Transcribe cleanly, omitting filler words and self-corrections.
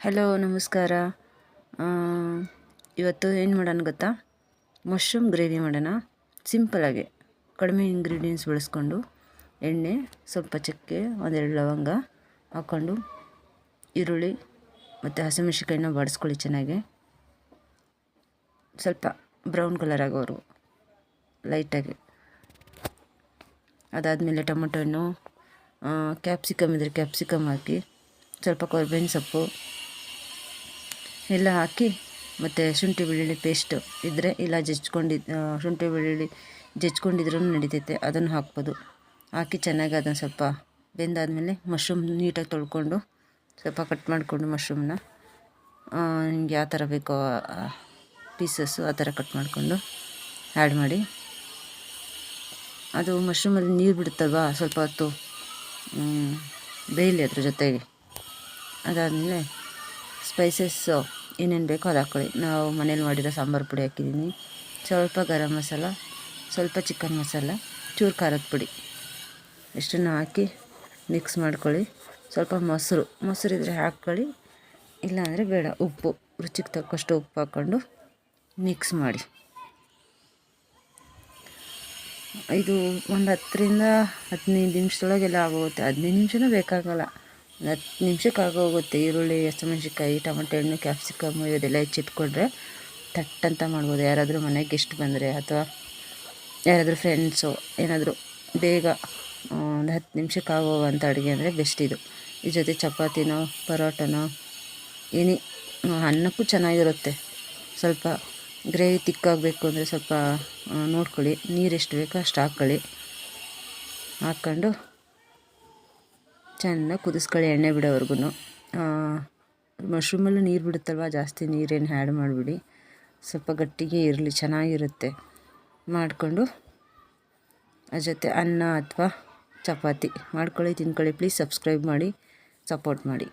Hello ನಮಸ್ಕಾರ. ಇವತ್ತು ಏನು ಮಾಡೋಣ ಗೊತ್ತಾ? ಮಶ್ರೂಮ್ ಗ್ರೇವಿ ಮಾಡೋಣ. ಸಿಂಪಲಾಗಿ ಕಡಿಮೆ ಇಂಗ್ರೀಡಿಯೆಂಟ್ಸ್ ಬಳಸ್ಕೊಂಡು ಎಣ್ಣೆ, ಸ್ವಲ್ಪ ಚಕ್ಕೆ, ಒಂದೆರಡು ಲವಂಗ ಹಾಕ್ಕೊಂಡು ಈರುಳ್ಳಿ ಮತ್ತು ಹಸಿಮೆಣಸಿನ್ಕಾಯಿನ ಬಾಡಿಸ್ಕೊಳ್ಳಿ ಚೆನ್ನಾಗಿ. ಸ್ವಲ್ಪ ಬ್ರೌನ್ ಕಲರ್ ಆಗೋರು ಲೈಟಾಗಿ. ಅದಾದಮೇಲೆ ಟೊಮೊಟೊ ಹಣ್ಣು, ಕ್ಯಾಪ್ಸಿಕಮ್ ಇದ್ದರೆ ಕ್ಯಾಪ್ಸಿಕಮ್ ಹಾಕಿ, ಸ್ವಲ್ಪ ಕೊತ್ತಂಬರಿ ಸೊಪ್ಪು ಎಲ್ಲ ಹಾಕಿ, ಮತ್ತು ಶುಂಠಿ ಬೆಳ್ಳುಳ್ಳಿ ಪೇಸ್ಟ್ ಇದ್ದರೆ ಇಲ್ಲ ಶುಂಠಿ ಬೆಳ್ಳುಳ್ಳಿ ಜಜ್ಕೊಂಡಿದ್ರೂ ನಡಿತೈತೆ, ಅದನ್ನು ಹಾಕ್ಬೋದು. ಹಾಕಿ ಚೆನ್ನಾಗಿ ಅದನ್ನು ಸ್ವಲ್ಪ ಬೆಂದಾದಮೇಲೆ ಮಶ್ರೂಮ್ ನೀಟಾಗಿ ತೊಳ್ಕೊಂಡು ಸ್ವಲ್ಪ ಕಟ್ ಮಾಡಿಕೊಂಡು ಮಶ್ರೂಮ್ನ ನಿಮ್ಗೆ ಯಾವ ಥರ ಬೇಕೋ ಪೀಸಸ್ಸು ಆ ಥರ ಕಟ್ ಮಾಡಿಕೊಂಡು ಆ್ಯಡ್ ಮಾಡಿ. ಅದು ಮಶ್ರೂಮಲ್ಲಿ ನೀರು ಬಿಡುತ್ತಲ್ವ, ಸ್ವಲ್ಪ ಹೊತ್ತು ಬೇಯಲಿ ಅದ್ರ ಜೊತೆಗೆ. ಅದಾದಮೇಲೆ ಸ್ಪೈಸಸ್ಸು ಏನೇನು ಬೇಕೋ ಅದು ಹಾಕ್ಕೊಳ್ಳಿ. ನಾವು ಮನೇಲಿ ಮಾಡಿರೋ ಸಾಂಬಾರು ಪುಡಿ ಹಾಕಿದ್ದೀನಿ, ಸ್ವಲ್ಪ ಗರಂ ಮಸಾಲ, ಸ್ವಲ್ಪ ಚಿಕನ್ ಮಸಾಲ, ಚೂರು ಖಾರದ ಪುಡಿ ಇಷ್ಟನ್ನು ಹಾಕಿ ಮಿಕ್ಸ್ ಮಾಡ್ಕೊಳ್ಳಿ. ಸ್ವಲ್ಪ ಮೊಸರಿದ್ರೆ ಹಾಕ್ಕೊಳ್ಳಿ, ಇಲ್ಲಾಂದರೆ ಬೇಡ. ಉಪ್ಪು ರುಚಿಗೆ ತಕ್ಕಷ್ಟು ಉಪ್ಪು ಹಾಕ್ಕೊಂಡು ಮಿಕ್ಸ್ ಮಾಡಿ. ಇದು ಒಂದು 10-15 ನಿಮಿಷದೊಳಗೆಲ್ಲ ಆಗೋಗುತ್ತೆ. 15 ನಿಮಿಷನೂ ಬೇಕಾಗಲ್ಲ, 10 ನಿಮಿಷಕ್ಕೆ ಆಗೋಗುತ್ತೆ. ಈರುಳ್ಳಿ, ಹಸಿಮೆಣಸಿನ್ಕಾಯಿ, ಟೊಮೆಟೊ ಹಣ್ಣು, ಕ್ಯಾಪ್ಸಿಕಮ್ಮು ಇದೆಲ್ಲ ಹೆಚ್ಚಿಟ್ಕೊಂಡ್ರೆ ಥಟ್ ಮಾಡ್ಬೋದು. ಯಾರಾದರೂ ಮನೆಗೆ ಗೆಸ್ಟ್ ಬಂದರೆ ಅಥವಾ ಯಾರಾದರೂ ಫ್ರೆಂಡ್ಸು ಏನಾದರೂ ಬೇಗ ಒಂದು 10 ನಿಮಿಷಕ್ಕೆ ಆಗೋವಂಥ ಅಡುಗೆ ಅಂದರೆ ಬೆಸ್ಟ್ ಇದು. ಈ ಜೊತೆ ಚಪಾತಿನೋ ಪರೋಟನೋ ಏನಿ ಅನ್ನಕ್ಕೂ ಚೆನ್ನಾಗಿರುತ್ತೆ. ಸ್ವಲ್ಪ ಗ್ರೇವಿ ತಿಕ್ಕಾಗಬೇಕು ಅಂದರೆ ಸ್ವಲ್ಪ ನೋಡ್ಕೊಳ್ಳಿ, ನೀರು ಎಷ್ಟು ಬೇಕೋ ಅಷ್ಟು ಹಾಕ್ಕೊಳ್ಳಿ. ಹಾಕ್ಕೊಂಡು ಚೆನ್ನಾಗಿ ಕುದಿಸ್ಕೊಳ್ಳಿ ಎಣ್ಣೆ ಬಿಡೋವರೆಗೂ. ಮಶ್ರೂಮಲ್ಲೂ ನೀರು ಬಿಡುತ್ತಲ್ವ, ಜಾಸ್ತಿ ನೀರೇನು ಆ್ಯಡ್ ಮಾಡಿಬಿಡಿ. ಸ್ವಲ್ಪ ಗಟ್ಟಿಗೆ ಇರಲಿ, ಚೆನ್ನಾಗಿರುತ್ತೆ. ಮಾಡಿಕೊಂಡು ಅದ್ರ ಜೊತೆ ಅನ್ನ ಅಥವಾ ಚಪಾತಿ ಮಾಡ್ಕೊಳ್ಳಿ, ತಿನ್ಕೊಳ್ಳಿ. ಪ್ಲೀಸ್ ಸಬ್ಸ್ಕ್ರೈಬ್ ಮಾಡಿ, ಸಪೋರ್ಟ್ ಮಾಡಿ.